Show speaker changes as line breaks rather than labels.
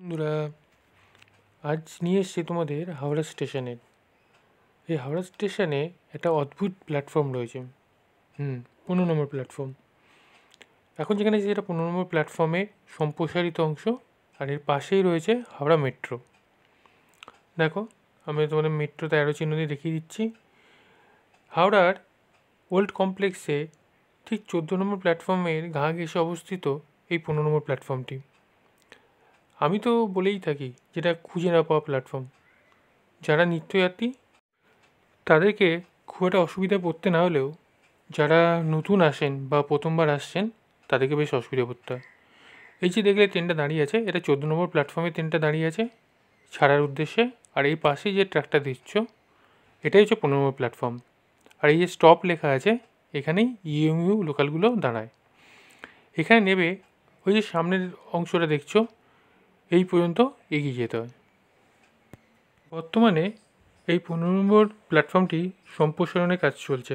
বন্ধুরা, আজ নিয়ে এসেছি তোমাদের হাওড়া স্টেশনের। এই হাওড়া স্টেশনে একটা অদ্ভুত প্ল্যাটফর্ম রয়েছে। 15 নম্বর প্ল্যাটফর্ম। এখন যেখানে যে এটা 15 নম্বর প্ল্যাটফর্মে সম্প্রসারিত অংশ, আর এর পাশেই রয়েছে হাওড়া মেট্রো। দেখো, আমি তোমাদের মেট্রোতে অ্যারো চিহ্ন দিয়ে দেখিয়ে দিচ্ছি। হাওড়ার ওল্ড কমপ্লেক্সে ঠিক 14 নম্বর প্ল্যাটফর্মের ঘা ঘেঁষে অবস্থিত এই 15 নম্বর প্ল্যাটফর্মটি। আমি তো বলেই থাকি যেটা খুঁজে না পাওয়া প্ল্যাটফর্ম। যারা নিত্যযাত্রী তাদেরকে খুব একটা অসুবিধা পড়তে না হলেও যারা নতুন আসেন বা প্রথমবার আসছেন তাদেরকে বেশ অসুবিধা পড়তে হয়। এই যে দেখলে ট্রেনটা দাঁড়িয়ে আছে, এটা 14 নম্বর প্ল্যাটফর্মে ট্রেনটা দাঁড়িয়ে আছে ছাড়ার উদ্দেশ্যে। আর এই পাশে যে ট্র্যাকটা দিচ্ছ এটাই হচ্ছে 15 নম্বর প্ল্যাটফর্ম। আর এই যে স্টপ লেখা আছে এখানেই ইএমইউ লোকালগুলো দাঁড়ায়। এখানে নেবে ওই যে সামনের অংশটা দেখছো এই পর্যন্ত এগিয়ে যেতে হয়। বর্তমানে এই 15 নম্বর প্ল্যাটফর্মটি সম্প্রসারণের কাজ চলছে।